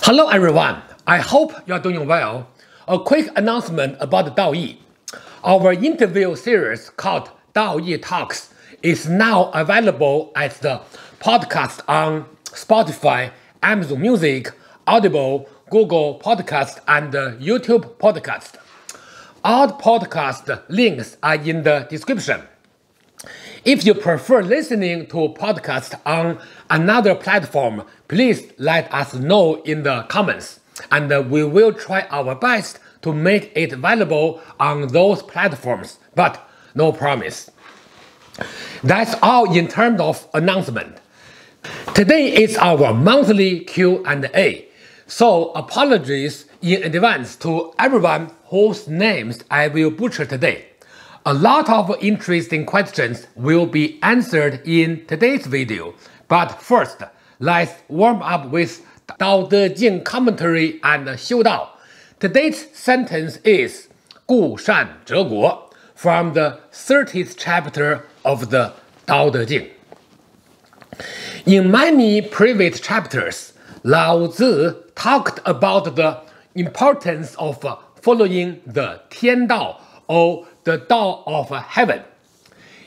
Hello everyone, I hope you are doing well. A quick announcement about DAOI. Our interview series called DAOI Talks is now available as the podcast on Spotify, Amazon Music, Audible, Google Podcast, and YouTube Podcast. All podcast links are in the description. If you prefer listening to podcasts on another platform, please let us know in the comments, and we will try our best to make it available on those platforms, but no promise. That's all in terms of announcement. Today is our monthly Q&A, so apologies in advance to everyone whose names I will butcher today. A lot of interesting questions will be answered in today's video, but first, let's warm up with Dao De Jing commentary and Xiudao. Today's sentence is 故善者果 from the 30th chapter of the Dao De Jing. In many previous chapters, Lao Tzu talked about the importance of following the Tian Dao or the Dao of Heaven.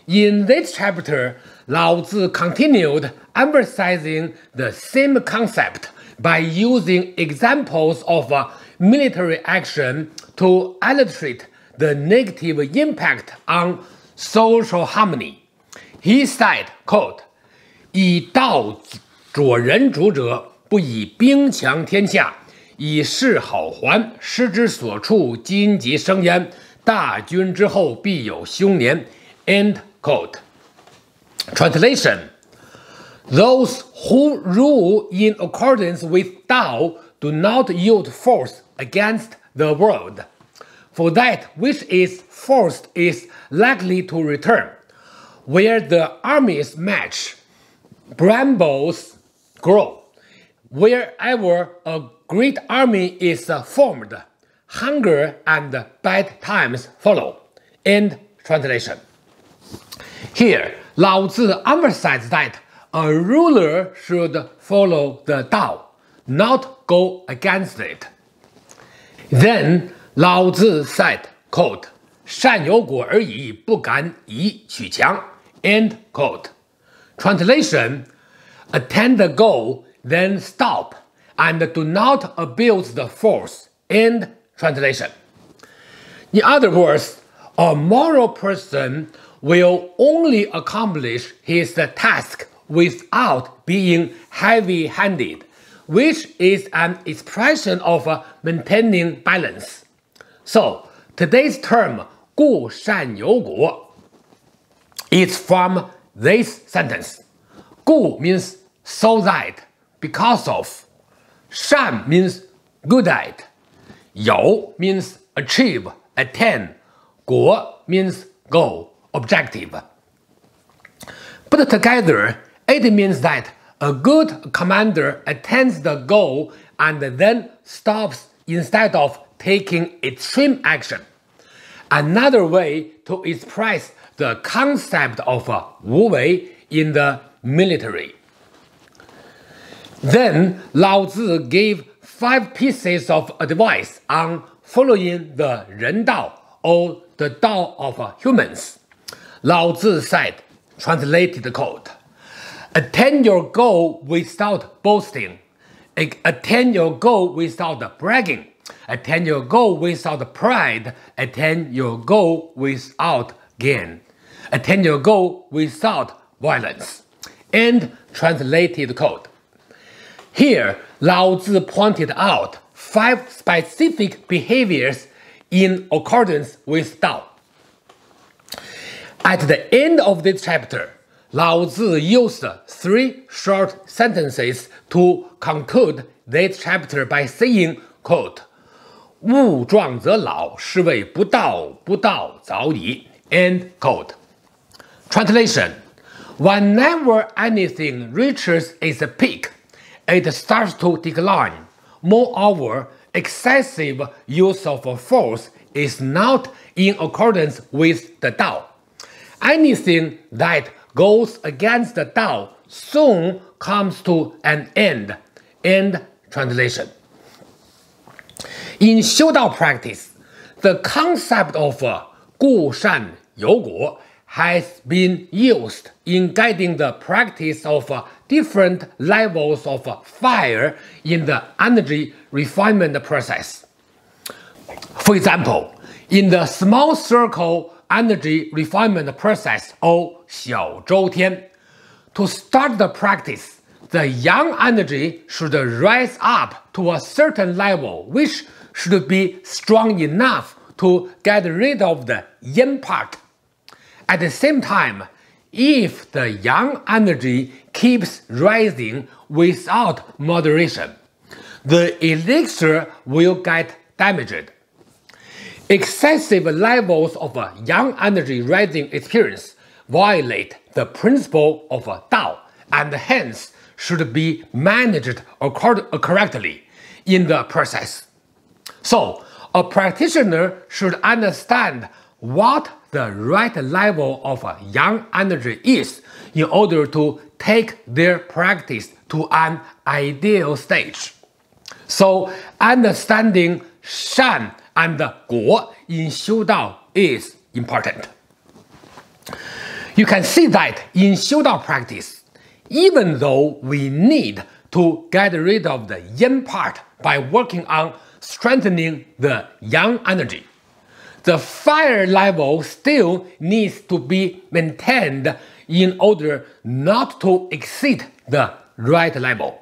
In this chapter, Lao Tzu continued emphasizing the same concept by using examples of military action to illustrate the negative impact on social harmony. He said, quote, 以道佐人主者，不以兵强天下，以示好还，失之所处，荆棘生焉。大军之后必有凶年. End quote. Translation: Those who rule in accordance with Tao do not use force against the world, for that which is forced is likely to return. Where the armies match, brambles grow. Wherever a great army is formed, hunger and bad times follow. End translation. Here, Lao Tzu emphasized that a ruler should follow the Tao, not go against it. Then Lao Tzu said, quote, 善有果而已，不敢以取强. End quote. Translation: Attain the goal, then stop, and do not abuse the force. End translation. In other words, a moral person will only accomplish his task without being heavy-handed, which is an expression of maintaining balance. So, today's term 故善有果 is from this sentence. 故 means so that, because of. 善 means good at. 有 means achieve, attain. 果 means goal, objective. Put together, it means that a good commander attains the goal and then stops instead of taking extreme action. Another way to express the concept of Wu Wei in the military. Then Lao Tzu gave 5 pieces of advice on following the Ren Dao or the Dao of humans. Lao Tzu said, translated quote, attain your goal without boasting, attain your goal without bragging, attain your goal without pride, attain your goal without gain, attain your goal without violence. End translated quote. Here, Lao Tzu pointed out 5 specific behaviors in accordance with Tao. At the end of this chapter, Lao Tzu used 3 short sentences to conclude this chapter by saying, quote, 物壮则老，是谓不道，不道早已. End quote. Translation: Whenever anything reaches its peak, it starts to decline. Moreover, excessive use of force is not in accordance with the Tao. Anything that goes against the Tao soon comes to an end. End translation. In 修道 practice, the concept of 故善者果 has been used in guiding the practice of different levels of fire in the energy refinement process. For example, in the small circle energy refinement process or 小周天, to start the practice, the yang energy should rise up to a certain level, which should be strong enough to get rid of the yin part. At the same time, if the yang energy keeps rising without moderation, the elixir will get damaged. Excessive levels of yang energy rising experience violate the principle of Dao and hence should be managed correctly in the process. So, a practitioner should understand what the right level of yang energy is in order to take their practice to an ideal stage. So, understanding Shan and Guo in 修道 is important. You can see that in 修道 practice, even though we need to get rid of the yin part by working on strengthening the yang energy, the fire level still needs to be maintained in order not to exceed the right level.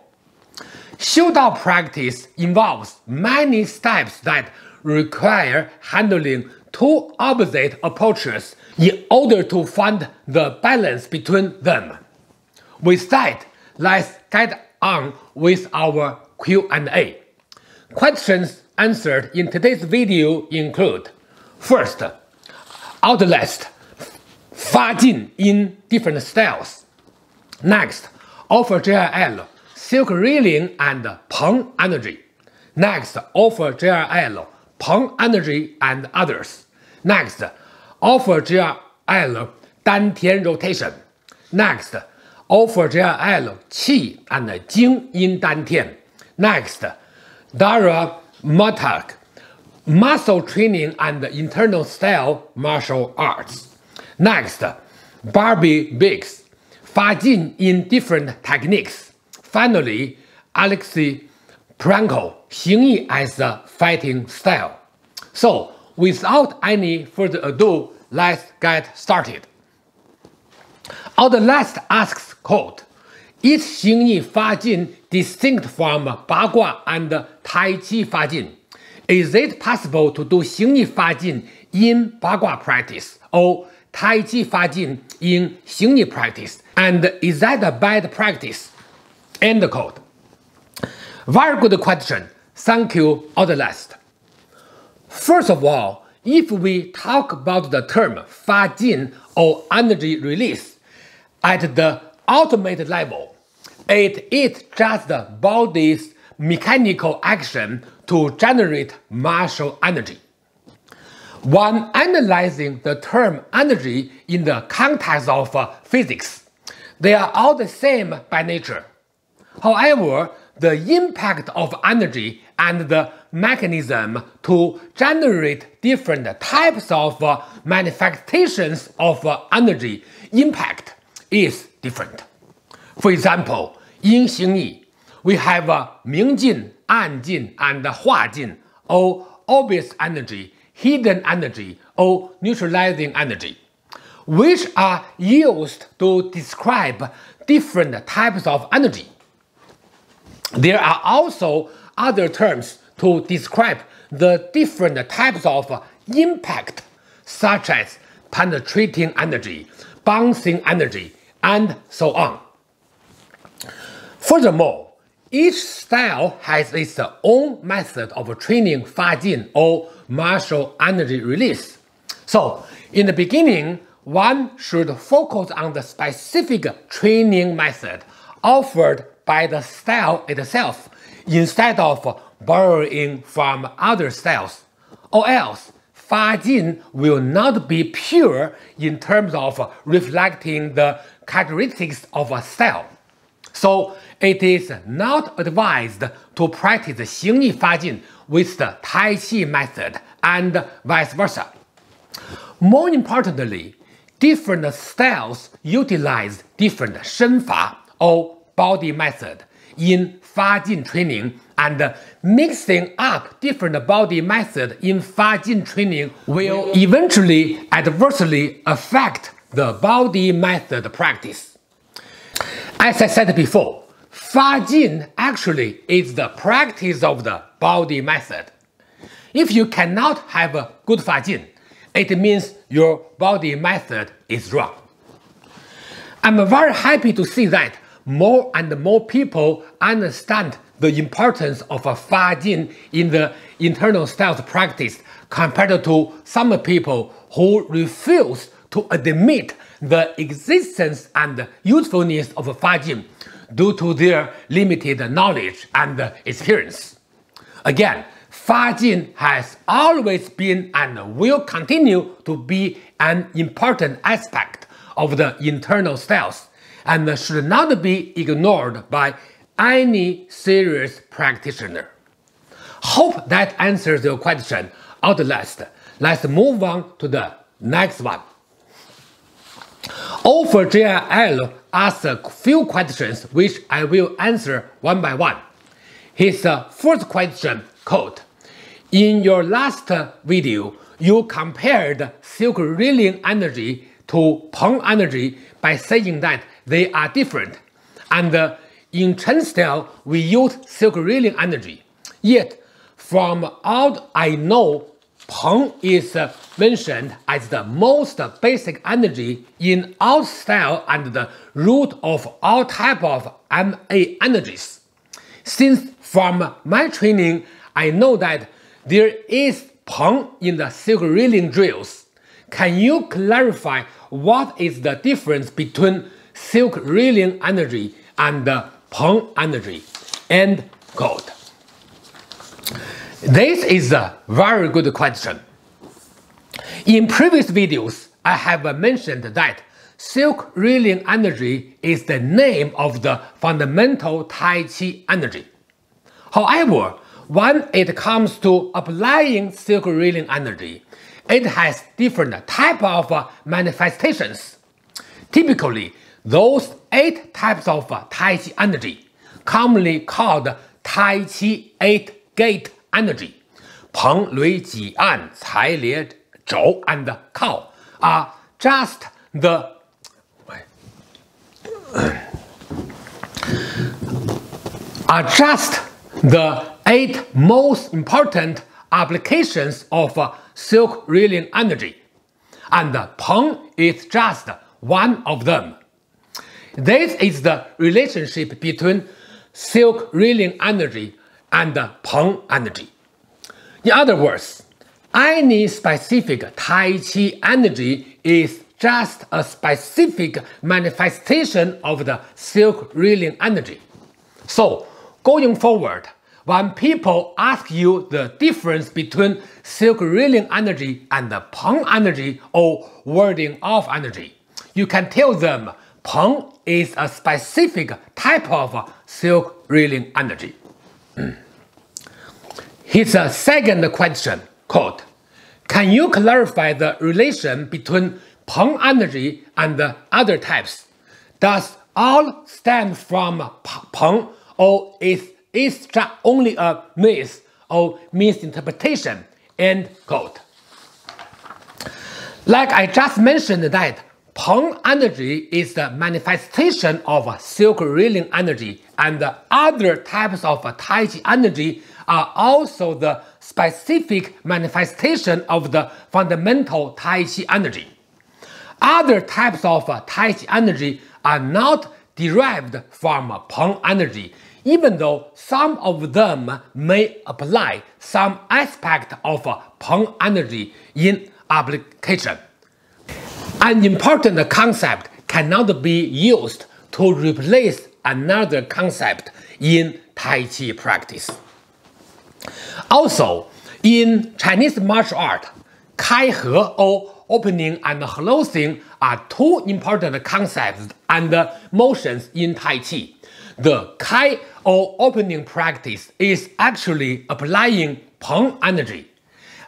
修道 practice involves many steps that require handling two opposite approaches in order to find the balance between them. With that, let's get on with our Q&A. Questions answered in today's video include: first, Outlast, Fajin in different styles. Next, Ofer JRL, Silk Reeling and Peng Energy. Next, Ofer JRL, Peng Energy and others. Next, Ofer JRL, Dantian rotation. Next, Ofer JRL, Qi and Jing in Dantian. Next, Dara Murtagh, muscle training and internal style martial arts. Next, Barbie Bigs, Fajin in different techniques. Finally, Alexey, Panko, Xing as a fighting style. So, without any further ado, let's get started. Outlast asks, quote, is Xing Fajin distinct from Bagua and Tai Chi Fajin? Is it possible to do Xing Fajin in Bagua practice or Tai Chi Fajin in Xing practice? And is that a bad practice? End quote. Very good question. Thank you, Outlast. First of all, if we talk about the term Fajin or energy release, at the ultimate level, it is just the body's mechanical action to generate martial energy. When analyzing the term energy in the context of physics, they are all the same by nature. However, the impact of energy and the mechanism to generate different types of manifestations of energy impact is different. For example, in Xing, we have Mingjin, Anjin, and Huajin, or obvious energy, hidden energy, or neutralizing energy, which are used to describe different types of energy. There are also other terms to describe the different types of impact, such as penetrating energy, bouncing energy, and so on. Furthermore, each style has its own method of training Fajin or martial energy release. So, in the beginning, one should focus on the specific training method offered by the style itself instead of borrowing from other styles, or else Fajin will not be pure in terms of reflecting the characteristics of a style. So, it is not advised to practice Xing Fajin with the Tai Chi method and vice versa. More importantly, different styles utilize different Shenfa or body method in Fajin training, and mixing up different body method in Fajin training will eventually adversely affect the body method practice. As I said before, Fajin actually is the practice of the body method. If you cannot have a good Fajin, it means your body method is wrong. I'm very happy to see that more and more people understand the importance of a Fajin in the internal styles practice compared to some people who refuse to admit the existence and usefulness of a Fajin due to their limited knowledge and experience. Again, Fajin has always been and will continue to be an important aspect of the internal styles and should not be ignored by any serious practitioner. Hope that answers your question, Outlast. Let's move on to the next one. Ofer JL asked a few questions which I will answer one by one. His first question, quote, "In your last video, you compared silk reeling energy to Peng energy by saying that they are different, and in Chen style, we use silk reeling energy. Yet, from all I know, Peng is mentioned as the most basic energy in all style and the root of all type of MA energies. Since from my training, I know that there is Peng in the silk reeling drills. Can you clarify what is the difference between silk reeling energy and Peng energy?" End quote. This is a very good question. In previous videos, I have mentioned that silk reeling energy is the name of the fundamental Tai Chi energy. However, when it comes to applying silk reeling energy, it has different types of manifestations. Typically, those 8 types of Tai Chi energy, commonly called Tai Chi 8 gate energy, Peng, Lui, Ji, An, Cai, Lie, Zhou, and Kao, are just the the 8 most important applications of silk reeling energy, and Peng is just one of them. This is the relationship between silk reeling energy and Peng energy. In other words, any specific Tai Chi energy is just a specific manifestation of the silk reeling energy. So, going forward, when people ask you the difference between silk reeling energy and Peng energy or warding off energy, you can tell them Peng is a specific type of silk reeling energy. His second question, quote, "Can you clarify the relation between Peng energy and the other types? Does all stem from Peng, or is it only a myth or misinterpretation?" End quote. Like I just mentioned that Peng energy is the manifestation of silk reeling energy, and the other types of Tai Chi energy are also the specific manifestation of the fundamental Tai Chi energy. Other types of Tai Chi energy are not derived from Peng energy, even though some of them may apply some aspect of Peng energy in application. An important concept cannot be used to replace another concept in Tai Chi practice. Also, in Chinese martial art, Kai He or opening and closing are two important concepts and motions in Tai Chi. The Kai or opening practice is actually applying Peng energy.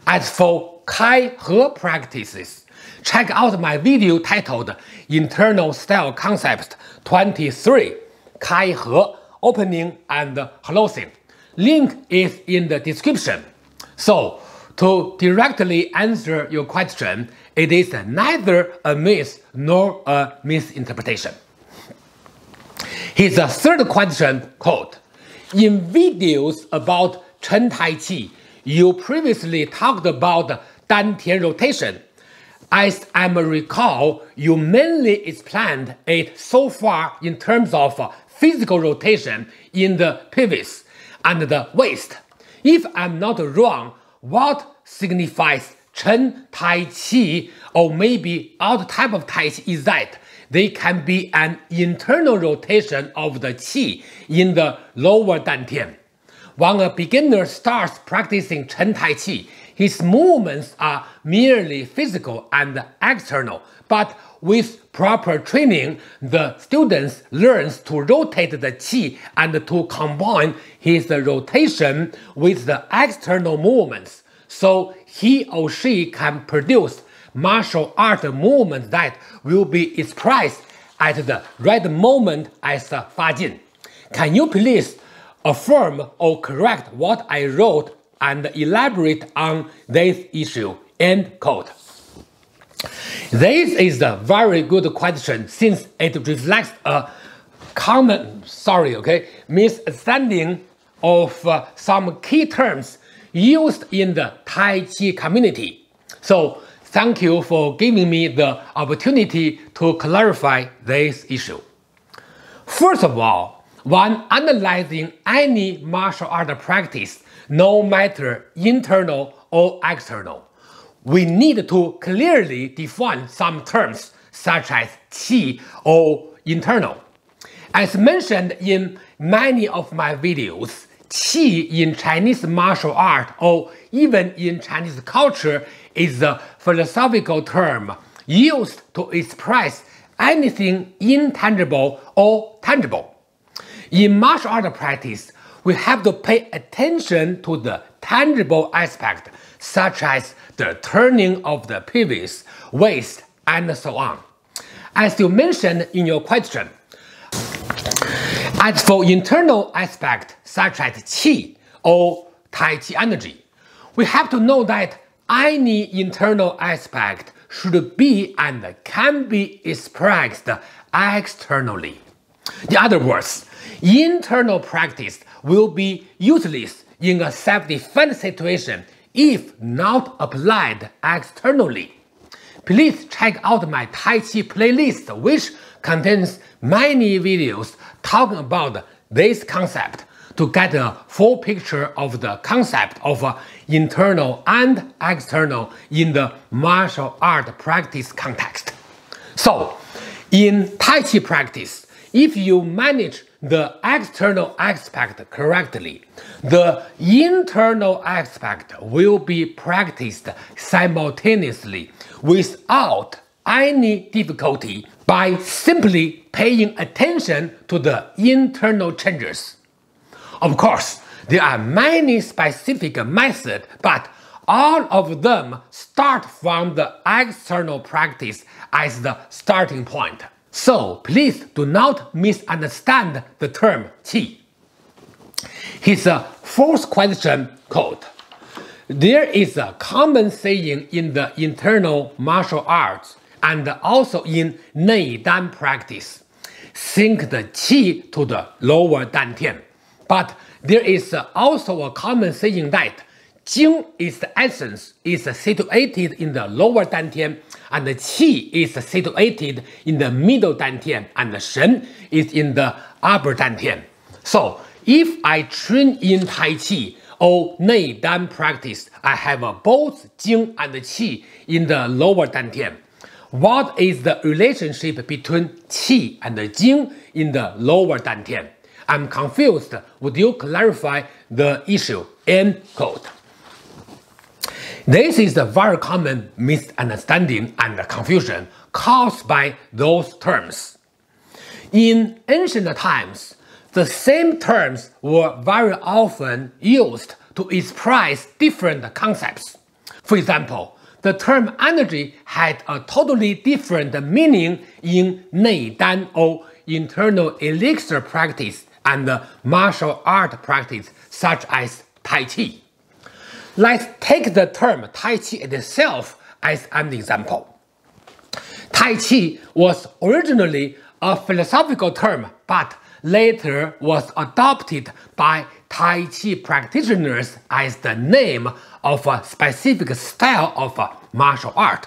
As for Kai He practices, check out my video titled Internal Style Concepts 23, Kai He, opening and closing. Link is in the description. So, to directly answer your question, it is neither a myth nor a misinterpretation. His third question, quote, in videos about Chen Tai Chi, you previously talked about Dantian rotation. As I recall, you mainly explained it so far in terms of physical rotation in the pelvis and the waist. If I'm not wrong, what signifies Chen Tai Chi, or maybe other type of Tai Chi, is that they can be an internal rotation of the Qi in the lower Dantian. When a beginner starts practicing Chen Tai Chi, his movements are merely physical and external, but with proper training, the student learns to rotate the Qi and to combine his rotation with the external movements, so he or she can produce martial art movements that will be expressed at the right moment as Fajin. Can you please affirm or correct what I wrote and elaborate on this issue? End quote. This is a very good question since it reflects a common, misunderstanding of some key terms used in the Tai Chi community. So, thank you for giving me the opportunity to clarify this issue. First of all, when analyzing any martial art practice, no matter internal or external, we need to clearly define some terms such as Qi or internal. As mentioned in many of my videos, Qi in Chinese martial art or even in Chinese culture is a philosophical term used to express anything intangible or tangible. In martial art practice, we have to pay attention to the tangible aspect, such as the turning of the pelvis, waist, and so on. As you mentioned in your question, as for internal aspect such as Qi or Tai Chi energy, we have to know that any internal aspect should be and can be expressed externally. In other words, internal practice will be useless in a self-defense situation if not applied externally. Please check out my Tai Chi playlist, which contains many videos talking about this concept to get a full picture of the concept of internal and external in the martial art practice context. So, in Tai Chi practice, if you manage the external aspect correctly, the internal aspect will be practiced simultaneously without any difficulty by simply paying attention to the internal changes. Of course, there are many specific methods, but all of them start from the external practice as the starting point. So please do not misunderstand the term Qi. His fourth question, quote, there is a common saying in the internal martial arts and also in Nei Dan practice, sink the Qi to the lower Dantian. But there is also a common saying that Jing is the essence, is situated in the lower Dantian, and the Qi is situated in the middle Dantian, and the Shen is in the upper Dantian. So, if I train in Tai Chi or Nei Dan practice, I have both Jing and Qi in the lower Dantian. What is the relationship between Qi and Jing in the lower Dantian? I'm confused. Would you clarify the issue? End quote. This is a very common misunderstanding and confusion caused by those terms. In ancient times, the same terms were very often used to express different concepts. For example, the term energy had a totally different meaning in 内丹 or internal elixir practice and martial art practice such as Tai Chi. Let's take the term Tai Chi itself as an example. Tai Chi was originally a philosophical term, but later was adopted by Tai Chi practitioners as the name of a specific style of martial art.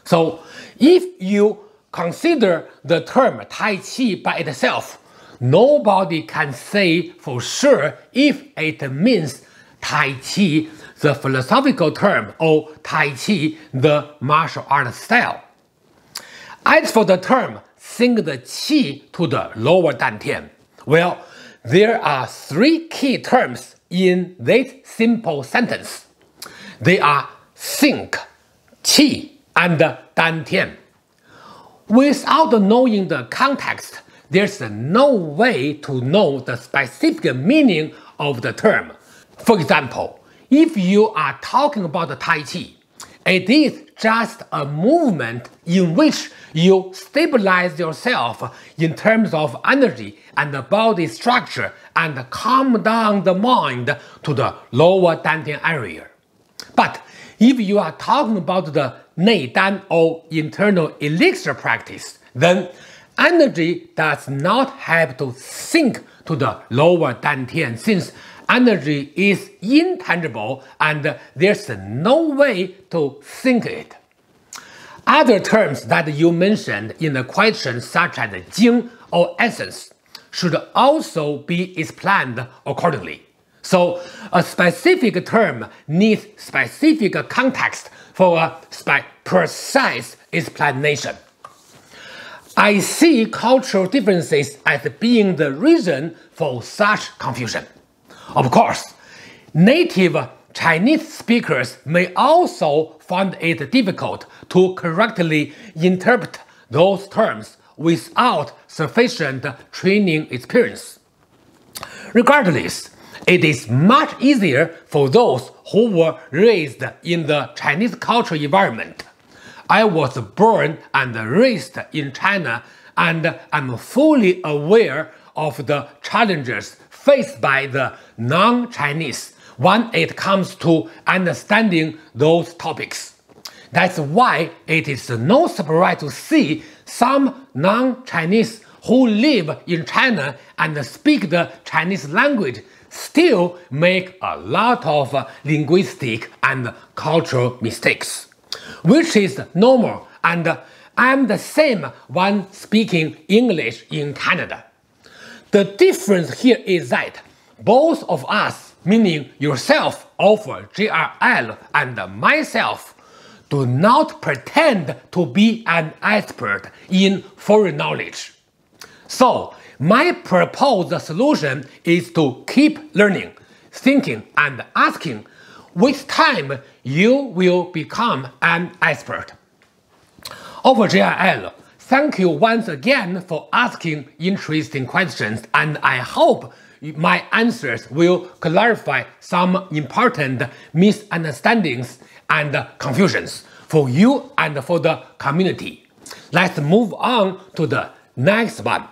So, if you consider the term Tai Chi by itself, nobody can say for sure if it means Tai Chi, the philosophical term, or Tai Chi, the martial art style. As for the term sing the qi to the lower Dantian, well, there are three key terms in this simple sentence. They are think, qi, and Dantian. Without knowing the context, there's no way to know the specific meaning of the term. For example, if you are talking about Tai Chi, it is just a movement in which you stabilize yourself in terms of energy and body structure and calm down the mind to the lower Dantian area. But if you are talking about the 内丹 or internal elixir practice, then energy does not have to sink to the lower Dantian since energy is intangible and there's no way to think it. Other terms that you mentioned in the question such as Jing or essence should also be explained accordingly. So a specific term needs specific context for a precise explanation. I see cultural differences as being the reason for such confusion. Of course, native Chinese speakers may also find it difficult to correctly interpret those terms without sufficient training experience. Regardless, it is much easier for those who were raised in the Chinese cultural environment. I was born and raised in China and am fully aware of the challenges faced by the non-Chinese when it comes to understanding those topics. That's why it is no surprise to see some non-Chinese who live in China and speak the Chinese language still make a lot of linguistic and cultural mistakes, which is normal, and I'm the same when speaking English in Canada. The difference here is that both of us, meaning yourself, Ofer, JRL, and myself, do not pretend to be an expert in foreign knowledge. So, my proposed solution is to keep learning, thinking, and asking. With time, you will become an expert. Over JRL, thank you once again for asking interesting questions, and I hope my answers will clarify some important misunderstandings and confusions for you and for the community. Let's move on to the next one.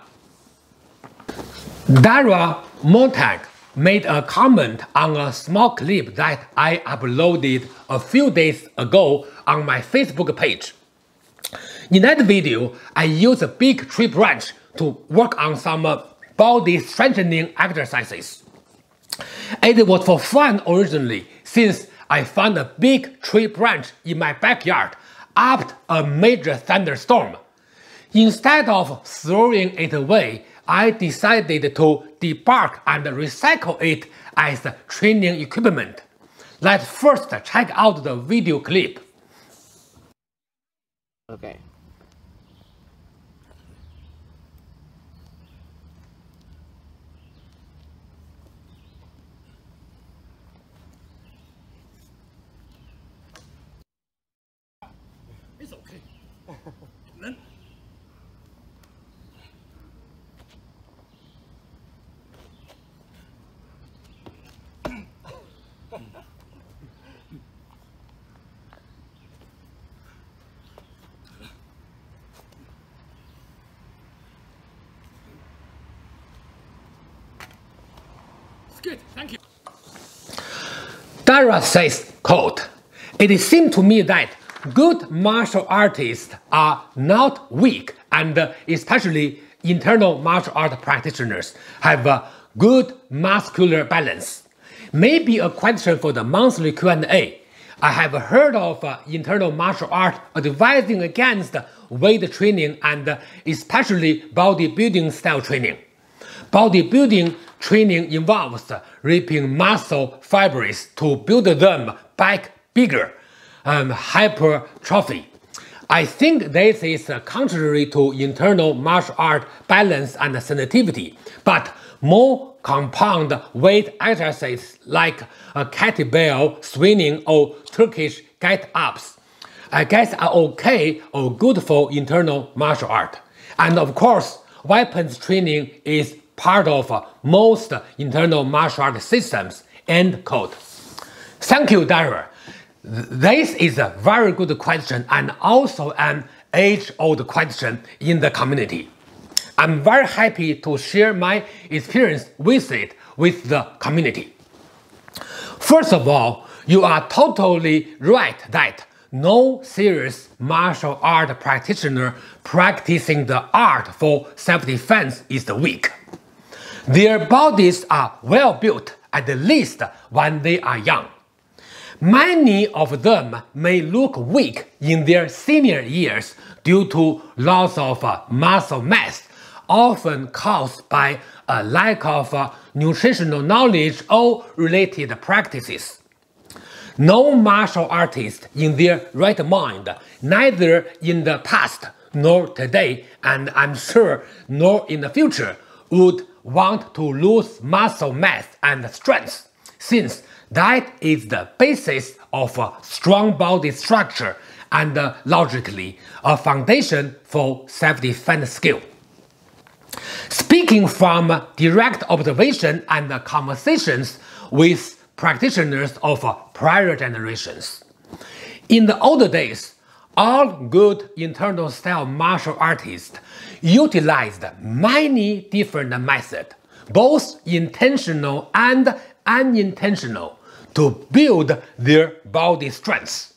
Dara Murtagh made a comment on a small clip that I uploaded a few days ago on my Facebook page. In that video, I used a big tree branch to work on some body strengthening exercises. It was for fun originally, since I found a big tree branch in my backyard after a major thunderstorm. Instead of throwing it away, I decided to debark and recycle it as training equipment. Let's first check out the video clip. Okay. It's okay. Then. Good, thank you. Dara says, quote, "It seems to me that good martial artists are not weak, and especially internal martial art practitioners have a good muscular balance. Maybe a question for the monthly Q&A. I have heard of internal martial art advising against weight training and especially bodybuilding style training. Bodybuilding training involves ripping muscle fibers to build them back bigger, hypertrophy. I think this is contrary to internal martial art balance and sensitivity, but more compound weight exercises like kettlebell swinging or Turkish get-ups, I guess are okay or good for internal martial art. And of course, weapons training is part of most internal martial art systems." End quote. Thank you, Dara. This is a very good question and also an age-old question in the community. I'm very happy to share my experience with it with the community. First of all, you are totally right that no serious martial art practitioner practicing the art for self-defense is weak. Their bodies are well built, at least when they are young. Many of them may look weak in their senior years due to loss of muscle mass, often caused by a lack of nutritional knowledge or related practices. No martial artist in their right mind, neither in the past nor today, and I'm sure nor in the future, would want to lose muscle mass and strength, since that is the basis of a strong body structure and logically a foundation for self-defense skill. Speaking from direct observation and conversations with practitioners of prior generations, in the old days, all good internal style martial artists utilized many different methods, both intentional and unintentional, to build their body strength.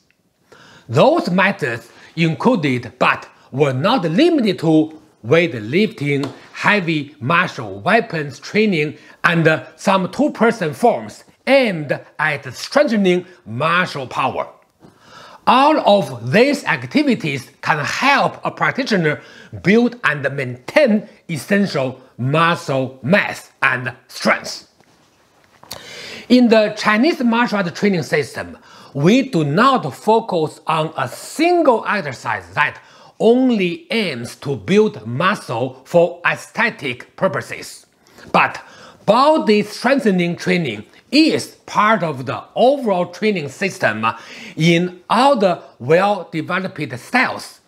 Those methods included but were not limited to weightlifting, heavy martial weapons training, and some two-person forms aimed at strengthening martial power. All of these activities can help a practitioner build and maintain essential muscle mass and strength. In the Chinese martial art training system, we do not focus on a single exercise that only aims to build muscle for aesthetic purposes. But body strengthening training is part of the overall training system in all the well-developed styles.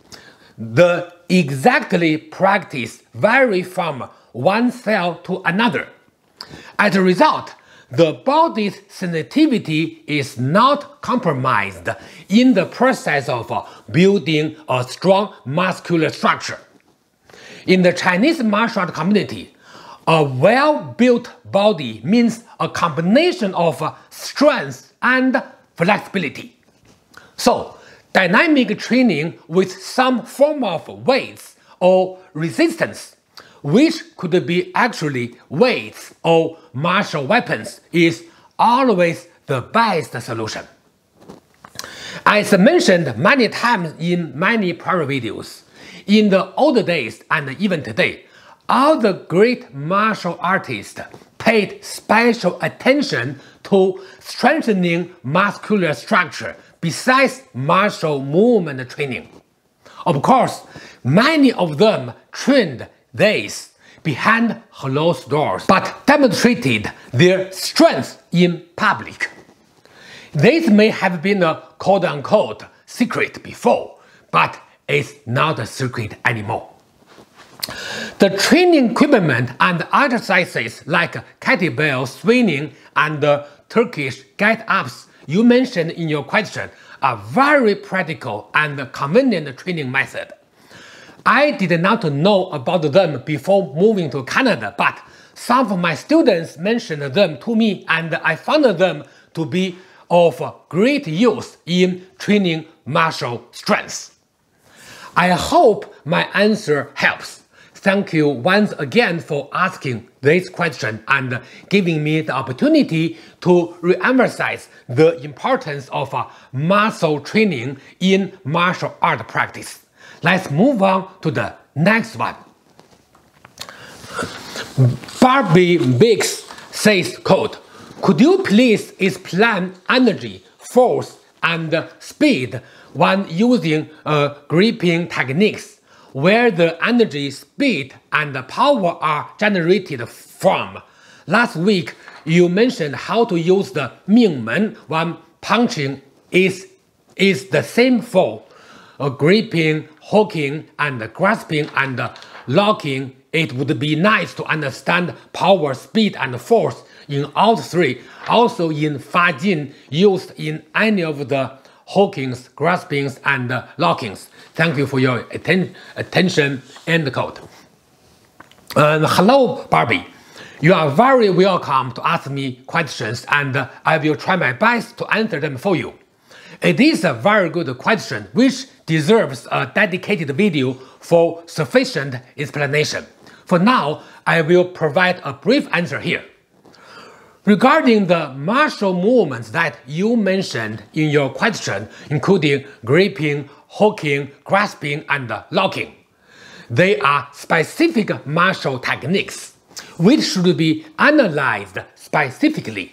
The exactly practice vary from one style to another. As a result, the body's sensitivity is not compromised in the process of building a strong muscular structure. In the Chinese martial art community, a well-built body means a combination of strength and flexibility. So, dynamic training with some form of weights or resistance, which could be actually weights or martial weapons, is always the best solution. As mentioned many times in many prior videos, in the old days and even today, all the great martial artists paid special attention to strengthening muscular structure besides martial movement training. Of course, many of them trained this behind closed doors, but demonstrated their strength in public. This may have been a quote-unquote secret before, but it's not a secret anymore. The training equipment and exercises like kettlebell swinging and Turkish get-ups you mentioned in your question are very practical and convenient training method. I did not know about them before moving to Canada, but some of my students mentioned them to me and I found them to be of great use in training martial strength. I hope my answer helps. Thank you once again for asking this question and giving me the opportunity to re-emphasize the importance of muscle training in martial art practice. Let's move on to the next one. Barbie Biggs says, quote, "Could you please explain energy, force, and speed when using gripping techniques, where the energy, speed, and power are generated from? Last week, you mentioned how to use the Mingmen when punching is the same for gripping, hooking, and grasping and locking. It would be nice to understand power, speed, and force in all three, also in Fajin used in any of the hookings, graspings, and lockings. Thank you for your attention." End quote. Hello, Barbie. You are very welcome to ask me questions, and I will try my best to answer them for you. It is a very good question, which deserves a dedicated video for sufficient explanation. For now, I will provide a brief answer here. Regarding the martial movements that you mentioned in your question, including gripping, hooking, grasping, and locking, they are specific martial techniques, which should be analyzed specifically.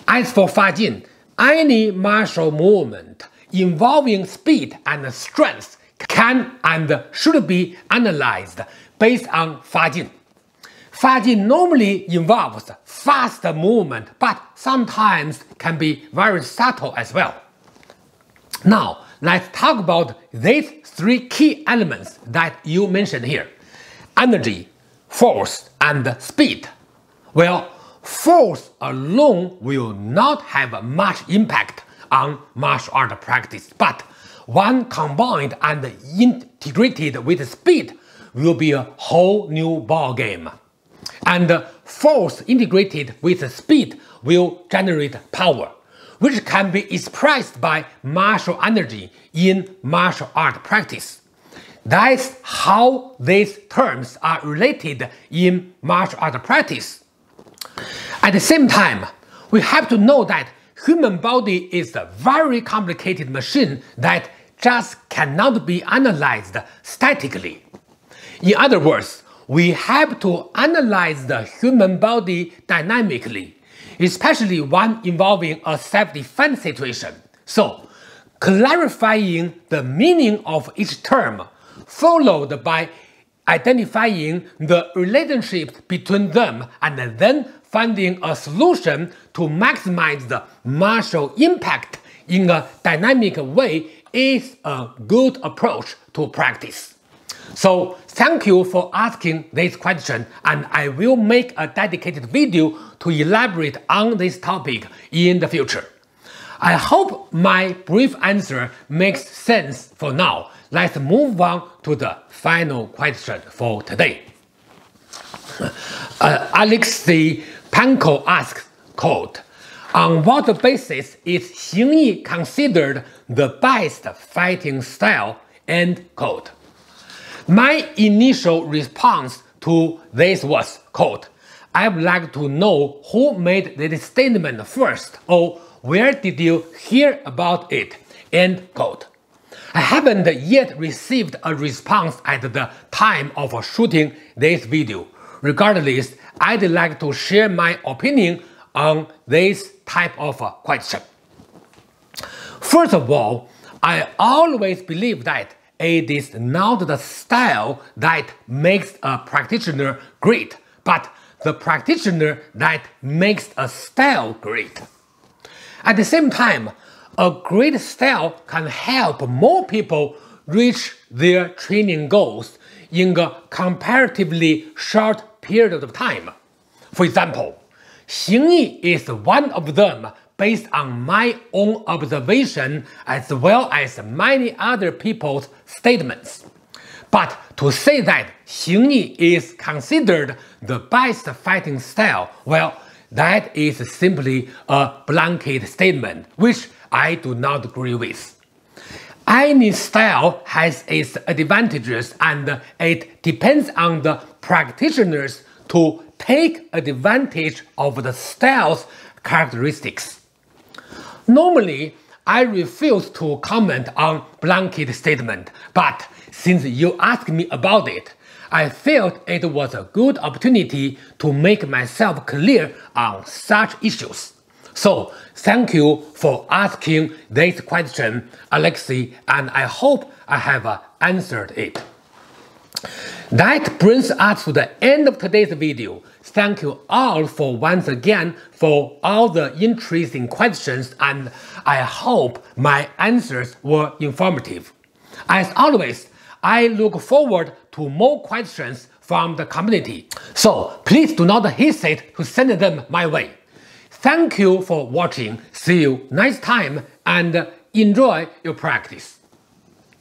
As for Fajin, any martial movement involving speed and strength can and should be analyzed based on Fajin. Fajin normally involves fast movement, but sometimes can be very subtle as well. Now, let's talk about these three key elements that you mentioned here: energy, force, and speed. Well, force alone will not have much impact on martial art practice, but when combined and integrated with speed will be a whole new ballgame. And force integrated with speed will generate power, which can be expressed by martial energy in martial art practice. That's how these terms are related in martial art practice. At the same time, we have to know that human body is a very complicated machine that just cannot be analyzed statically. In other words, we have to analyze the human body dynamically, especially when involving a self-defense situation. So, clarifying the meaning of each term, followed by identifying the relationship between them, and then finding a solution to maximize the martial impact in a dynamic way is a good approach to practice. So, thank you for asking this question, and I will make a dedicated video to elaborate on this topic in the future. I hope my brief answer makes sense for now. Let's move on to the final question for today. Alexey Panko asks, quote, "On what basis is Xing considered the best fighting style?" End quote. My initial response to this was, quote, "I would like to know who made this statement first, or where did you hear about it?" End quote. I haven't yet received a response at the time of shooting this video. Regardless, I'd like to share my opinion on this type of question. First of all, I always believe that it is not the style that makes a practitioner great, but the practitioner that makes a style great. At the same time, a great style can help more people reach their training goals in a comparatively short period of time. For example, Xing is one of them based on my own observation as well as many other people's statements. But to say that Xing is considered the best fighting style, well, that is simply a blanket statement, which I do not agree with. Any style has its advantages, and it depends on the practitioners to take advantage of the style's characteristics. Normally, I refuse to comment on blanket statement, but since you asked me about it, I felt it was a good opportunity to make myself clear on such issues. So, thank you for asking this question, Alexey, and I hope I have answered it. That brings us to the end of today's video. Thank you all for once again for all the interesting questions, and I hope my answers were informative. As always, I look forward to more questions from the community, so please do not hesitate to send them my way. Thank you for watching, see you next time, and enjoy your practice.